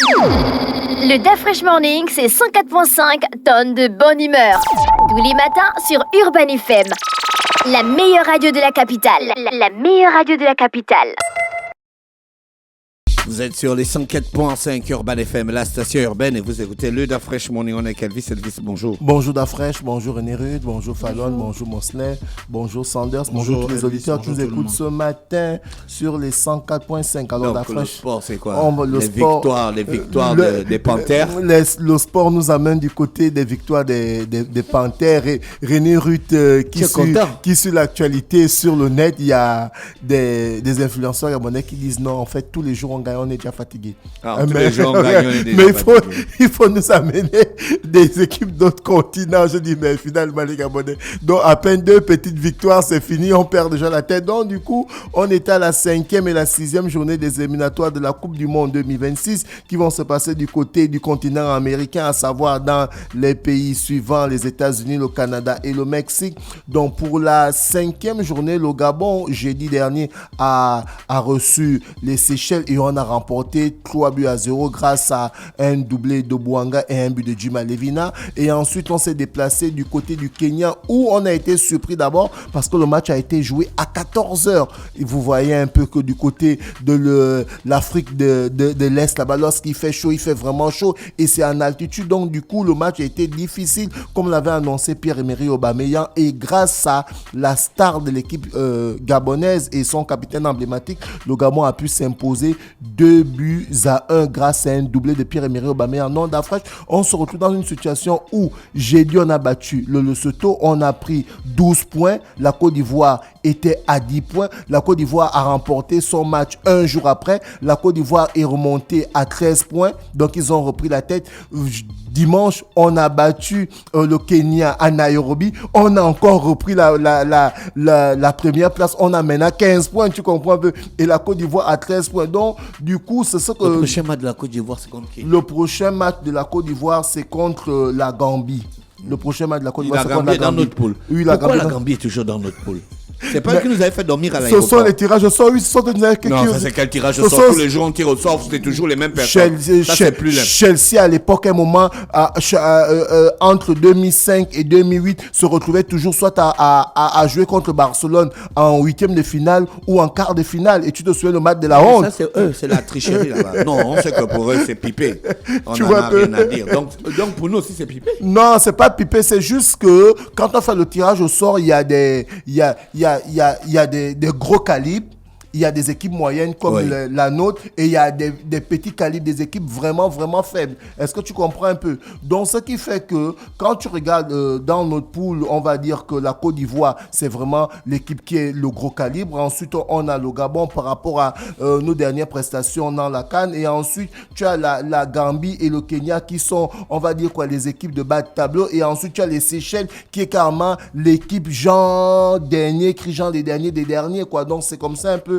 Le DAF Fresh Morning, c'est 104.5 tonnes de bonne humeur. Tous les matins sur Urban FM. La meilleure radio de la capitale. La meilleure radio de la capitale. Vous êtes sur les 104.5 Urban FM, la station urbaine, et vous écoutez le DAF Fresh Morning. On est avec Elvis. Elvis, bonjour. Bonjour DAF Fresh, bonjour René Rude, bonjour Fallon, bonjour Mosley, bonjour Sanders, bonjour tous les auditeurs qui nous écoutent ce matin sur les 104.5. Alors DAF Fresh, le sport, c'est quoi? Les victoires des Panthères. Le sport nous amène du côté des victoires des Panthères. Et René Rude qui suit l'actualité sur le net, il y a des influenceurs gabonais qui disent non, en fait, tous les jours on gagne. On est déjà fatigué. Mais il faut nous amener des équipes d'autres continents. Je dis, mais finalement, les Gabonais. Donc, à peine 2 petites victoires, c'est fini. On perd déjà la tête. Donc, du coup, on est à la 5e et la 6e journée des éliminatoires de la Coupe du Monde 2026 qui vont se passer du côté du continent américain, à savoir dans les pays suivants, les États-Unis, le Canada et le Mexique. Donc, pour la 5e journée, le Gabon, jeudi dernier, a reçu les Seychelles et on a remporté 3-0 grâce à un doublé de Bouanga et un but de Jima Levina. Et ensuite, on s'est déplacé du côté du Kenya où on a été surpris d'abord parce que le match a été joué à 14h. Et vous voyez un peu que du côté de l'Afrique de l'Est, là-bas, lorsqu'il fait chaud, il fait vraiment chaud et c'est en altitude. Donc, du coup, le match a été difficile, comme l'avait annoncé Pierre-Emerick Aubameyang. Et grâce à la star de l'équipe gabonaise et son capitaine emblématique, le Gabon a pu s'imposer 2-1 grâce à un doublé de Pierre-Emerick Aubameyang. Non, d'Afrique, on se retrouve dans une situation où jeudi on a battu le Lesotho, on a pris 12 points, la Côte d'Ivoire était à 10 points, la Côte d'Ivoire a remporté son match un jour après, la Côte d'Ivoire est remontée à 13 points, donc ils ont repris la tête. Dimanche, on a battu le Kenya à Nairobi, on a encore repris la première place, on a maintenant 15 points, tu comprends un peu, et la Côte d'Ivoire à 13 points. Donc, du coup, c'est ce que... Le prochain match de la Côte d'Ivoire, c'est contre qui? Le prochain match de la Côte d'Ivoire, c'est contre la Gambie. Le prochain match de la Côte d'Ivoire, c'est contre la Gambie. Dans notre poule. Oui, pourquoi la Gambie est toujours dans notre poule? C'est pas eux qui nous avaient fait dormir à l'aéroport. Ce sont les tirages au sort, oui, ce sont des... Non, ça c'est quel tirage au sort? Tous les jours on tire au sort, c'était toujours les mêmes personnes. Chelsea, à l'époque, à un moment, entre 2005 et 2008, se retrouvait toujours soit à jouer contre Barcelone en 8e de finale ou en quart de finale. Et tu te souviens le match de la honte? Ça c'est eux, c'est la tricherie là-bas. Non, on sait que pour eux c'est pipé. On n'en a rien à dire. Donc pour nous aussi c'est pipé. Non, c'est pas pipé, c'est juste que quand on fait le tirage au sort, il y a des gros calibres, il y a des équipes moyennes comme la nôtre et il y a des petits calibres, des équipes vraiment, vraiment faibles. Est-ce que tu comprends un peu? Donc, ce qui fait que quand tu regardes dans notre poule, on va dire que la Côte d'Ivoire, c'est vraiment l'équipe qui est le gros calibre. Ensuite, on a le Gabon par rapport à nos dernières prestations dans la CAN. Et ensuite, tu as la Gambie et le Kenya qui sont, on va dire quoi, les équipes de bas de tableau. Et ensuite, tu as les Seychelles qui est carrément l'équipe genre dernier, genre des derniers, quoi. Donc, c'est comme ça un peu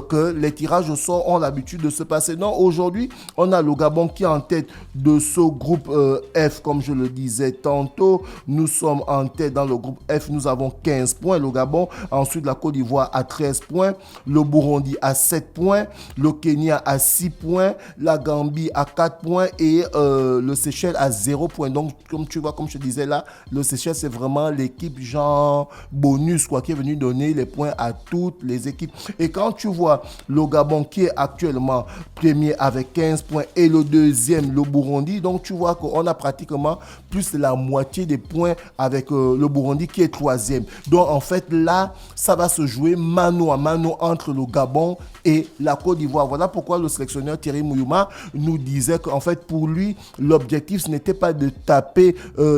que les tirages au sort ont l'habitude de se passer. Non, aujourd'hui, on a le Gabon qui est en tête de ce groupe F, comme je le disais tantôt. Nous sommes en tête dans le groupe F. Nous avons 15 points, le Gabon. Ensuite, la Côte d'Ivoire à 13 points. Le Burundi à 7 points. Le Kenya à 6 points. La Gambie à 4 points. Et le Seychelles à 0 points. Donc, comme tu vois, comme je disais là, le Seychelles, c'est vraiment l'équipe genre bonus, quoi, qui est venue donner les points à toutes les équipes. Et quand tu vois le Gabon qui est actuellement premier avec 15 points et le deuxième, le Burundi, donc tu vois qu'on a pratiquement plus de la moitié des points avec le Burundi qui est troisième. Donc en fait là, ça va se jouer mano à mano entre le Gabon et la Côte d'Ivoire. Voilà pourquoi le sélectionneur Thierry Mouyouma nous disait qu'en fait pour lui, l'objectif ce n'était pas de taper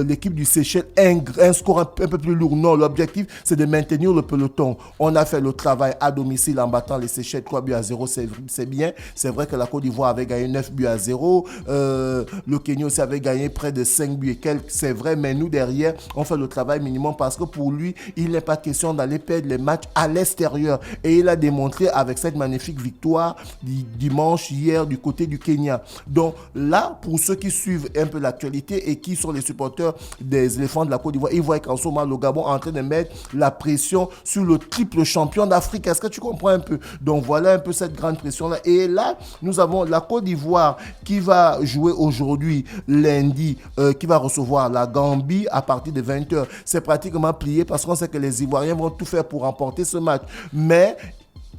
l'équipe du Seychelles un score un peu plus lourd. Non, l'objectif c'est de maintenir le peloton. On a fait le travail à domicile en battant les Seychelles 3-0, c'est bien. C'est vrai que la Côte d'Ivoire avait gagné 9-0. Le Kenya aussi avait gagné près de 5 buts et quelques, c'est vrai. Mais nous, derrière, on fait le travail minimum parce que pour lui, il n'est pas question d'aller perdre les matchs à l'extérieur. Et il a démontré avec cette magnifique victoire dimanche, hier, du côté du Kenya. Donc là, pour ceux qui suivent un peu l'actualité et qui sont les supporters des éléphants de la Côte d'Ivoire, ils voient qu'en ce moment, le Gabon est en train de mettre la pression sur le triple champion d'Afrique. Est-ce que tu comprends un peu? Donc voilà un peu cette grande pression-là. Et là, nous avons la Côte d'Ivoire qui va jouer aujourd'hui, lundi, qui va recevoir la Gambie à partir de 20h. C'est pratiquement plié parce qu'on sait que les Ivoiriens vont tout faire pour remporter ce match. Mais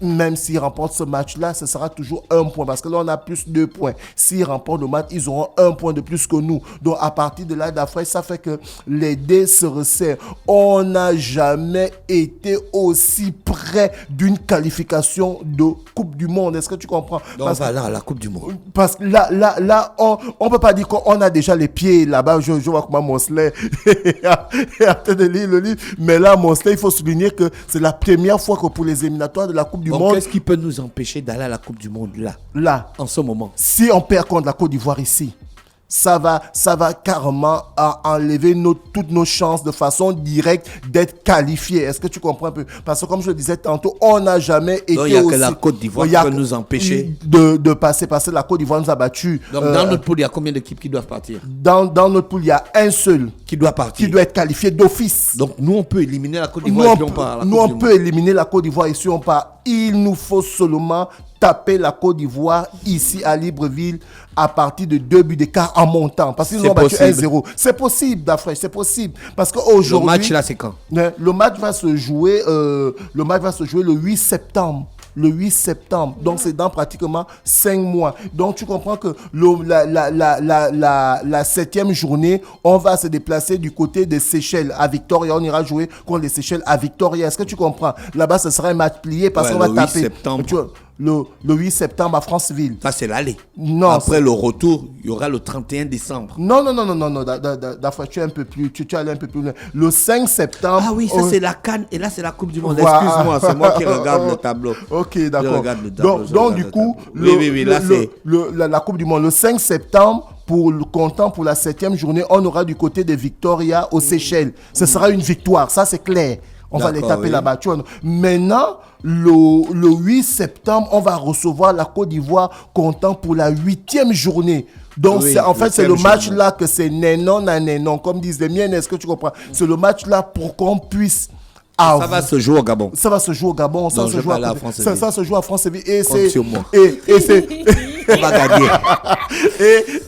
même s'ils remportent ce match-là, ce sera toujours 1 point. Parce que là, on a plus 2 points. S'ils remportent le match, ils auront 1 point de plus que nous. Donc, à partir de là, d'après, ça fait que les dés se resserrent. On n'a jamais été aussi près d'une qualification de Coupe du Monde. Est-ce que tu comprends? Donc, parce voilà, la Coupe du Monde. Parce que là, on peut pas dire qu'on a déjà les pieds là-bas. Je vois comment Mosley est en train de lire le livre. Mais là, Mosley, il faut souligner que c'est la première fois que pour les éliminatoires de la Coupe du Monde. Qu'est-ce qui peut nous empêcher d'aller à la Coupe du Monde là, en ce moment? Si on perd contre la Côte d'Ivoire ici, ça va carrément enlever toutes nos chances de façon directe d'être qualifiés. Est-ce que tu comprends un peu? Parce que comme je le disais tantôt, on n'a jamais été donc, il n'y a que la Côte d'Ivoire qui peut nous empêcher de passer. Parce que la Côte d'Ivoire nous a battus. Donc dans notre poule, il y a combien d'équipes qui doivent partir? Dans notre poule, il y a un seul qui doit partir, qui doit être qualifié d'office. Donc nous, on peut éliminer la Côte d'Ivoire et puis on part. Nous, on peut éliminer la Côte d'Ivoire et si on part, il nous faut seulement taper la Côte d'Ivoire ici à Libreville à partir de 2 buts d'écart en montant. Parce qu'ils nous ont battu 1-0. C'est possible, Dafresh, c'est possible. Parce qu'aujourd'hui... Le match là, c'est quand? Le match va se jouer le 8 septembre. Le 8 septembre. Donc, c'est dans pratiquement 5 mois. Donc, tu comprends que la 7e journée, on va se déplacer du côté des Seychelles à Victoria. On ira jouer contre les Seychelles à Victoria. Est-ce que tu comprends? Là-bas, ce sera un match plié parce qu'on va taper. 8 septembre. Le 8 septembre à Franceville. Ça, c'est l'aller. Non. Après le retour, il y aura le 31 décembre. Non. D'affaire, tu es un peu plus, tu es allé un peu plus loin. Le 5 septembre. Ah oui, ça c'est la CAN et là c'est la Coupe du Monde. Excuse-moi, c'est moi qui regarde le tableau. Ok, d'accord. Donc du coup, la Coupe du Monde, le 5 septembre, comptant pour la 7e journée, on aura du côté de Victoria aux Seychelles. Ce sera une victoire, ça c'est clair. On va les taper là-bas. Maintenant, le 8 septembre, on va recevoir la Côte d'Ivoire comptant pour la 8e journée. Donc, c'est le match là que c'est nénon, comme disent les miennes. Est-ce que tu comprends? C'est le match là pour qu'on puisse... Ça va se jouer au Gabon. Ça va se jouer au Gabon. Ça se joue à France-Séville. Et c'est... On va gagner.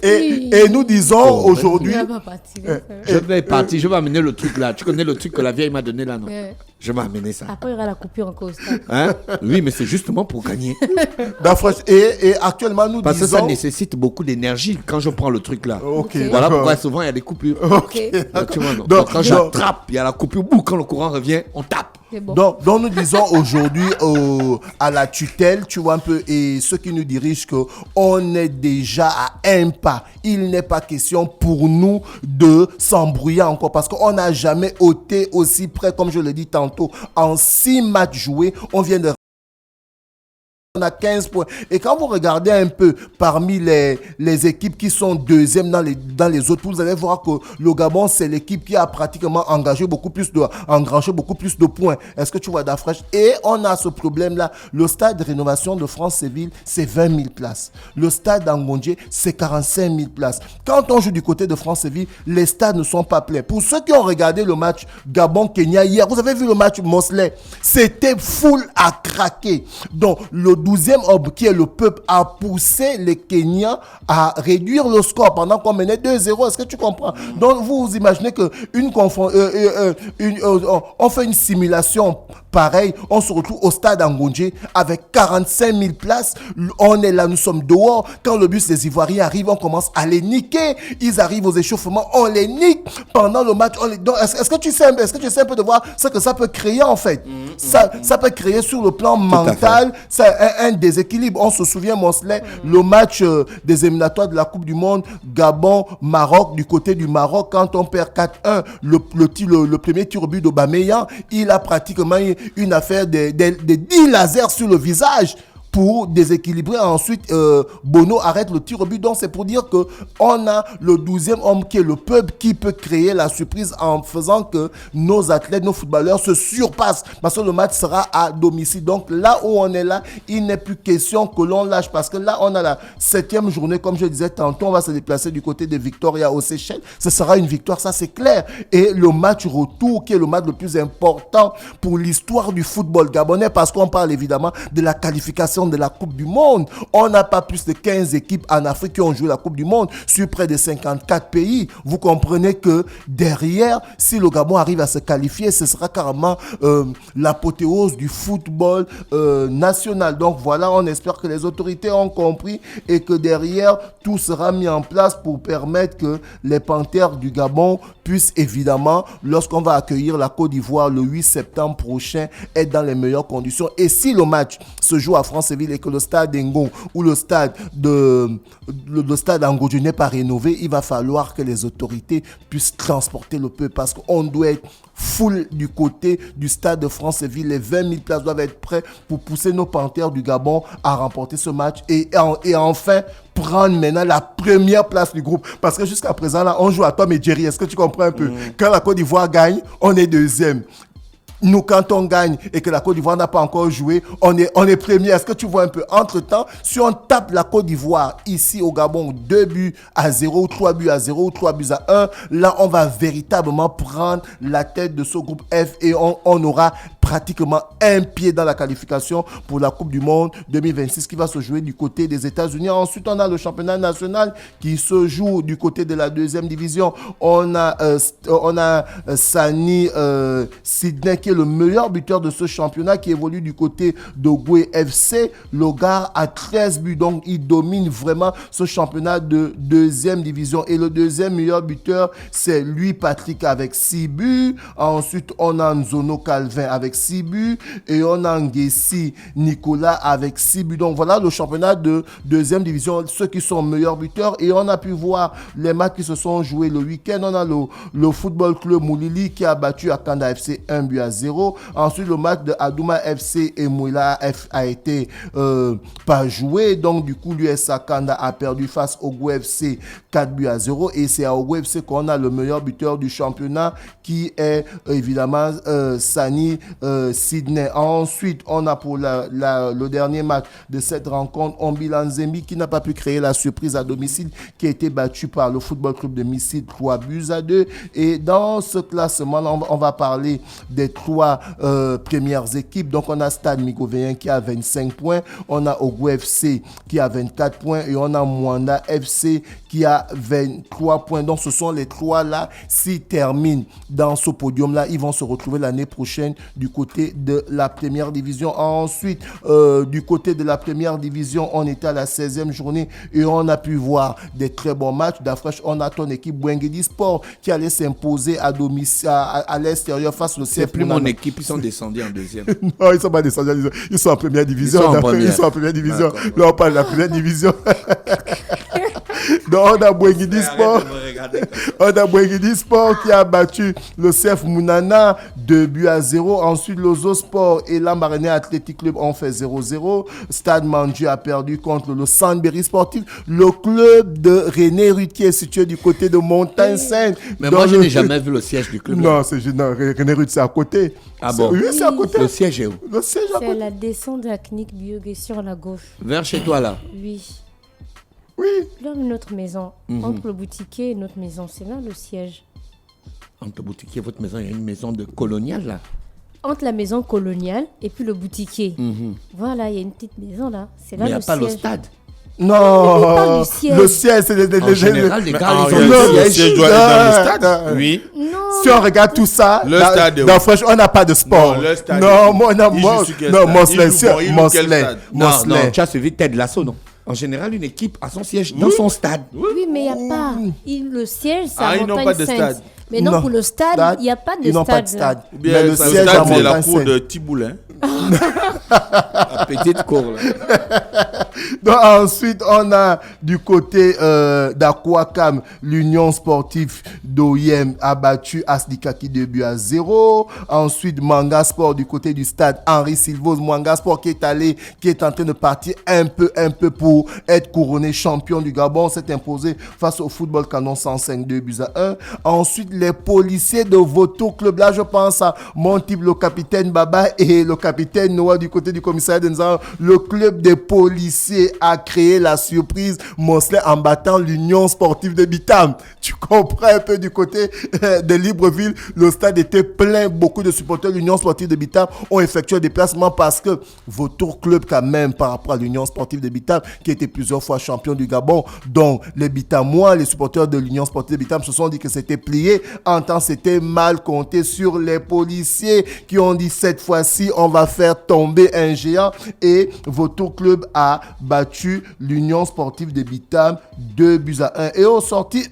Et nous disons aujourd'hui... Je vais partir, je vais amener le truc là. Tu connais le truc que la vieille m'a donné là, non? Je vais amener ça. Après, il y aura la coupure encore. Oui, mais c'est justement pour gagner. Et actuellement, nous parce disons... Parce que ça nécessite beaucoup d'énergie quand je prends le truc là. Okay, voilà pourquoi souvent il y a des coupures. Donc, quand j'attrape, il y a la coupure. Quand le courant revient, on tape. Bon. Donc nous disons aujourd'hui à la tutelle, tu vois un peu, et ceux qui nous dirigent qu'on est déjà à un pas. Il n'est pas question pour nous de s'embrouiller encore parce qu'on n'a jamais été aussi près, comme je le dis tantôt. En 6 matchs joués, on vient de... On a 15 points. Et quand vous regardez un peu parmi les équipes qui sont deuxièmes dans les autres poules, vous allez voir que le Gabon, c'est l'équipe qui a pratiquement engrangé beaucoup plus de points. Est-ce que tu vois Dafresh? Et on a ce problème-là. Le stade de rénovation de France-Séville, c'est 20 000 places. Le stade d'Angondje, c'est 45 000 places. Quand on joue du côté de France-Séville, les stades ne sont pas pleins. Pour ceux qui ont regardé le match Gabon-Kenya hier, vous avez vu le match Mosley, c'était full à craquer. Donc, le 12e homme, qui est le peuple, a poussé les Kenyans à réduire le score pendant qu'on menait 2-0. Est-ce que tu comprends? Donc, vous imaginez que on fait une simulation pareille, on se retrouve au stade Angondje avec 45 000 places. On est là, nous sommes dehors. Quand le bus des Ivoiriens arrive, on commence à les niquer. Ils arrivent aux échauffements, on les nique. Pendant le match, Donc, est-ce que tu sais un peu de voir ce que ça peut créer en fait? Ça peut créer sur le plan mental un déséquilibre. On se souvient, Mosley, le match des éliminatoires de la Coupe du Monde, Gabon-Maroc, du côté du Maroc, quand on perd 4-1, le premier tir au but d'Aubameyang, il a pratiquement une affaire de 10 lasers sur le visage. pour déséquilibrer. Ensuite, Bono arrête le tir au but. Donc, c'est pour dire qu'on a le 12e homme qui est le peuple qui peut créer la surprise en faisant que nos athlètes, nos footballeurs se surpassent. Parce que le match sera à domicile. Donc, là où on est là, il n'est plus question que l'on lâche. Parce que là, on a la 7e journée. Comme je disais tantôt, on va se déplacer du côté de Victoria aux Seychelles. Ce sera une victoire, ça c'est clair. Et le match retour, qui est le match le plus important pour l'histoire du football gabonais, parce qu'on parle évidemment de la qualification de la Coupe du Monde. On n'a pas plus de 15 équipes en Afrique qui ont joué la Coupe du Monde sur près de 54 pays. Vous comprenez que derrière, si le Gabon arrive à se qualifier, ce sera carrément l'apothéose du football national. Donc voilà, on espère que les autorités ont compris et que derrière, tout sera mis en place pour permettre que les Panthères du Gabon puissent évidemment, lorsqu'on va accueillir la Côte d'Ivoire le 8 septembre prochain, être dans les meilleures conditions. Et si le match se joue à Franceville et que le stade Ngo ou le stade Angodjo n'est pas rénové, il va falloir que les autorités puissent transporter le peuple parce qu'on doit être full du côté du stade de Franceville. Les 20 000 places doivent être prêtes pour pousser nos Panthères du Gabon à remporter ce match et enfin prendre maintenant la première place du groupe. Parce que jusqu'à présent, là, on joue à Tom et Jerry. Est-ce que tu comprends un peu? Quand la Côte d'Ivoire gagne, on est deuxième. Nous, quand on gagne et que la Côte d'Ivoire n'a pas encore joué, on est premier. Est-ce que tu vois un peu? Entre-temps, si on tape la Côte d'Ivoire ici au Gabon, 2-0 ou 3-0 ou 3-1, là, on va véritablement prendre la tête de ce groupe F et on aura pratiquement un pied dans la qualification pour la Coupe du Monde 2026 qui va se jouer du côté des États-Unis. Ensuite, on a le championnat national qui se joue du côté de la 2e division. On a Sani Sydney qui est le meilleur buteur de ce championnat qui évolue du côté de Goué FC. Le gars a 13 buts, donc il domine vraiment ce championnat de 2e division. Et le deuxième meilleur buteur, c'est lui, Patrick, avec 6 buts. Ensuite, on a Nzono Calvin avec 6 buts et on a Nguessi Nicolas avec 6 buts. Donc voilà le championnat de 2e division, ceux qui sont meilleurs buteurs. Et on a pu voir les matchs qui se sont joués le week-end. On a le Football Club Moulili qui a battu Akanda FC 1-0. Ensuite, le match de Adouma FC et Mouila F a été pas joué. Donc du coup, l'US Akanda a perdu face au Goué FC 4-0. Et c'est à Goué FC qu'on a le meilleur buteur du championnat qui est évidemment Sani Sydney. Ensuite, on a pour le dernier match de cette rencontre, Ombilan Zembi qui n'a pas pu créer la surprise à domicile, qui a été battu par le Football Club de Missile 3-2. Et dans ce classement, on va parler des 3 premières équipes. Donc, on a Stade Migovéen qui a 25 points, on a Ogo FC qui a 24 points et on a Mwanda FC qui a 23 points. Donc, ce sont les 3 là. S'ils terminent dans ce podium-là, ils vont se retrouver l'année prochaine du côté de la première division. Ensuite, du côté de la première division, on était à la 16e journée et on a pu voir des très bons matchs. D'Afresh, on a ton équipe Bouengedi Sport qui allait s'imposer à domicile, à l'extérieur face au CF. C'est plus mon équipe, ils sont descendus en 2e. Non, ils ne sont pas descendus en 2e. Ils sont en première division. Ils sont en première division. Là, on parle de la première division. Donc, on a Bouengedi Sport. On a Bouengedi Sport qui a battu le CF Mounana 2-0. Ensuite, l'Ozo Sport et l'Ambaréné Athletic Club ont fait 0-0. Stade Mandu a perdu contre le Sandberry Sportif. Le club de René Ruth qui est situé du côté de Montagne-Sainte. Mais moi, je n'ai jamais vu le siège du club. Non, René Ruth, c'est à côté. Ah bon? Oui, c'est à côté. Le siège est où? Le siège à côté. C'est la descente de la clinique Biogué sur la gauche. Vers chez toi, là? Oui. Oui. Là, notre maison. Entre le boutiquier et notre maison, c'est là le siège. Entre le boutiquier et votre maison, il y a une maison de coloniale, là? Entre la maison coloniale et puis le boutiquier. Voilà, il y a une petite maison là. C'est là. Mais il n'y a le pas siège. le stade. Non, du siège. le siège, c'est En général, les gars, ils ont le siège doit être dans le stade. Oui. Non. Si on regarde tout ça, Le stade est où? dans Fresh, on n'a pas de sport. Non, le stade non, est où? moi, non, Il moi, joue sur quel non, stade? Mosley, Il joue bon, il joue quel stade? Non, Mosley. tu as suivi Ted Lasso, non? En général, une équipe a son siège dans son stade. Oui, mais il n'y a pas. Le siège, c'est à Ah, ils n'ont pas de Montagne-Sainte. stade. Mais non, pour le stade, il n'y a pas de stade. Ils n'ont pas de stade. Ou bien Mais le le siège à stade, c'est la Montagne cour Sainte. de Tiboulin. La petite cour, là. Donc, ensuite, on a du côté d'Aquacam, l'Union sportive d'OIM a battu Aslikaki 2-0. Ensuite, Manga Sport du côté du stade Henri Silvos. Manga Sport qui est en train de partir un peu pour être couronné champion du Gabon. S'est imposé face au Football Canon 105 2-1. Ensuite, les policiers de Vautour Club. Là, je pense à mon type, le capitaine Baba et le capitaine Noah du côté du commissariat de Nzan. Le club des policiers a créé la surprise Mosley en battant l'Union sportive de Bitam. Tu comprends un peu du côté de Libreville. Le stade était plein. Beaucoup de supporters de l'Union sportive de Bitam ont effectué un déplacement parce que Vautour Club, quand même, par rapport à l'Union sportive de Bitam, qui était plusieurs fois champion du Gabon. Donc, les Bitamois, les supporters de l'Union sportive de Bitam se sont dit que c'était plié. En temps, c'était mal compté sur les policiers qui ont dit cette fois-ci, on va faire tomber un géant. Et Vautour Club a battu l'Union sportive de Bitam 2-1. Et au sorti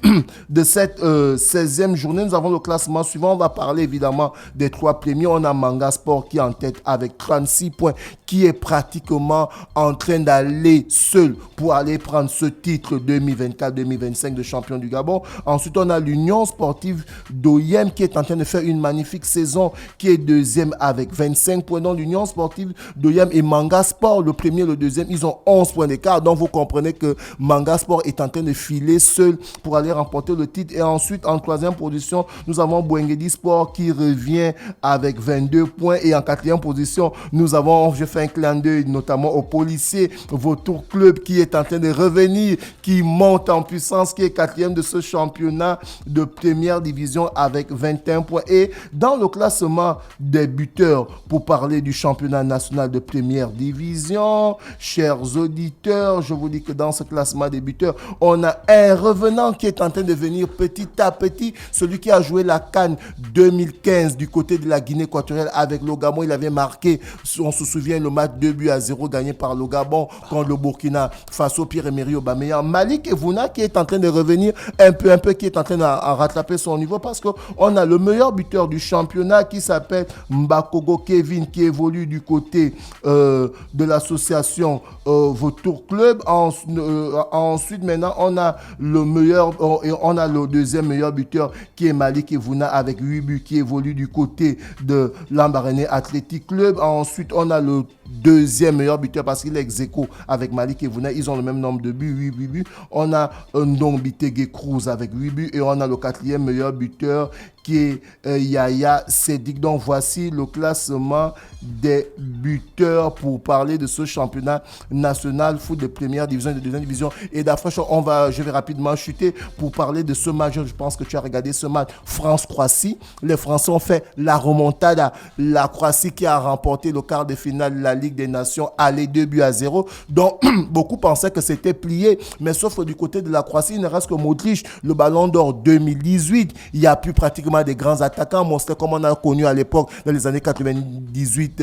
de cette 16e journée, nous avons le classement suivant. On va parler évidemment des 3 premiers. On a Manga Sport qui est en tête avec 36 points, qui est pratiquement en train d'aller seul pour aller prendre ce titre 2024-2025 de champion du Gabon. Ensuite, on a l'Union sportive d'OIM qui est en train de faire une magnifique saison, qui est deuxième avec 25 points. Donc, l'Union sportive d'OIM et Manga Sport, le premier et le deuxième, ils ont 11 points d'écart. Donc, vous comprenez que Manga Sport est en train de filer seul pour aller remporter le titre. Et ensuite, en troisième position, nous avons Bouengedi Sport qui revient avec 22 points. Et en quatrième position, nous avons, je fais un clin d'œil notamment aux policiers, Vautour Club qui est en train de revenir, qui monte en puissance, qui est quatrième de ce championnat de première division avec 21 points. Et dans le classement des buteurs, pour parler du championnat national de première division, chers auditeurs, je vous dis que dans ce classement des buteurs, on a un revenant qui est en train de venir petit à petit, celui qui a joué la CAN 2015 du côté de la Guinée équatoriale avec le Gabon. Il avait marqué, on se souvient, le match 2-0 gagné par le Gabon contre le Burkina Faso, Pierre-Emerick Aubameyang. Malik Evouna qui est en train de revenir un peu, qui est en train de rattraper son niveau parce qu'on a le meilleur buteur du championnat qui s'appelle Mbakogo Kevin qui évolue du côté de l'association Vautour Club. Ensuite, maintenant, on a le deuxième meilleur buteur qui est Malik Evouna avec 8 buts qui évolue du côté de l'Ambaréné Athletic Club. Ensuite, on a le deuxième meilleur buteur parce qu'il est ex-aequo avec Malik Evouna. Ils ont le même nombre de buts, 8 buts. On a Ndong Bitege Cruz avec 8 buts et on a le quatrième meilleur buteur qui est Yaya Sedik. Donc voici le classement des buteurs pour parler de ce championnat national foot de première division et de deuxième division. Et d'après, je vais rapidement chuter pour parler de ce match. Je pense que tu as regardé ce match France-Croatie. Les Français ont fait la remontada. La Croatie qui a remporté le quart de finale de la Ligue des Nations, aller 2-0. Donc beaucoup pensaient que c'était plié, mais sauf que du côté de la Croatie, il ne reste que Modric, le Ballon d'Or 2018. Il n'y a plus pratiquement des grands attaquants, monstrueux comme on a connu à l'époque dans les années 98,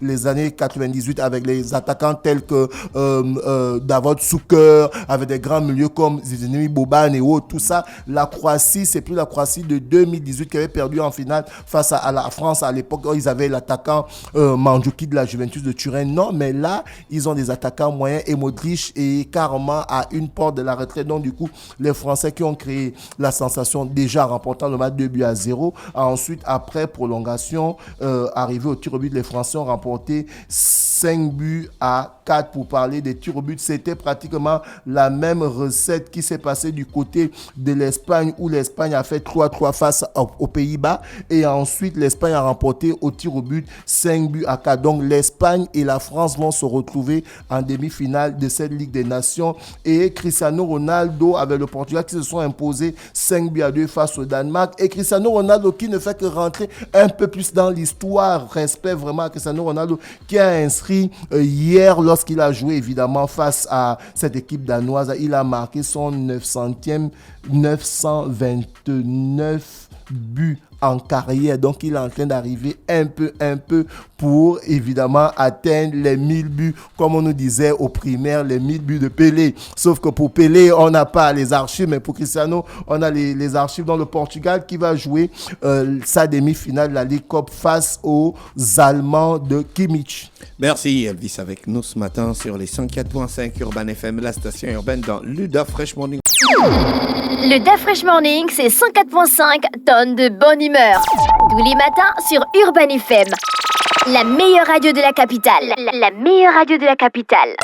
les années 98 avec les attaquants tels que Davor Suker, avec des grands milieux comme Zidane Boban et autres, tout ça. La Croatie, c'est plus la Croatie de 2018 qui avait perdu en finale face à la France à l'époque. Ils avaient l'attaquant Mandzukic de la Juventus de Turin. Non, mais là, ils ont des attaquants moyens et Modric est carrément à une porte de la retraite. Donc, du coup, les Français qui ont créé la sensation déjà remportant le match 2-0. Ensuite, après prolongation, arrivé au tir au but, les Français ont remporté 5-4 pour parler des tirs au but. C'était pratiquement la même recette qui s'est passée du côté de l'Espagne où l'Espagne a fait 3-3 face aux Pays-Bas et ensuite l'Espagne a remporté au tir au but 5-4. Donc l'Espagne et la France vont se retrouver en demi-finale de cette Ligue des Nations et Cristiano Ronaldo avec le Portugal qui se sont imposés 5-2 face au Danemark et Cristiano Ronaldo qui ne fait que rentrer un peu plus dans l'histoire. Respect vraiment à Cristiano Ronaldo qui a inscrit hier lorsqu'il a joué évidemment face à cette équipe danoise. Il a marqué son 929 buts en carrière. Donc, il est en train d'arriver un peu pour, évidemment, atteindre les 1000 buts, comme on nous disait au primaire, les 1000 buts de Pelé. Sauf que pour Pelé, on n'a pas les archives, mais pour Cristiano, on a les archives dans le Portugal qui va jouer sa demi-finale de la Ligue Cup face aux Allemands de Kimmich. Merci Elvis avec nous ce matin sur les 104.5 Urban FM, la station urbaine dans Luda Fresh Morning. Le Da Fresh Morning, c'est 104.5 tonnes de bonne humeur. Tous les matins sur Urban FM. La meilleure radio de la capitale. La meilleure radio de la capitale.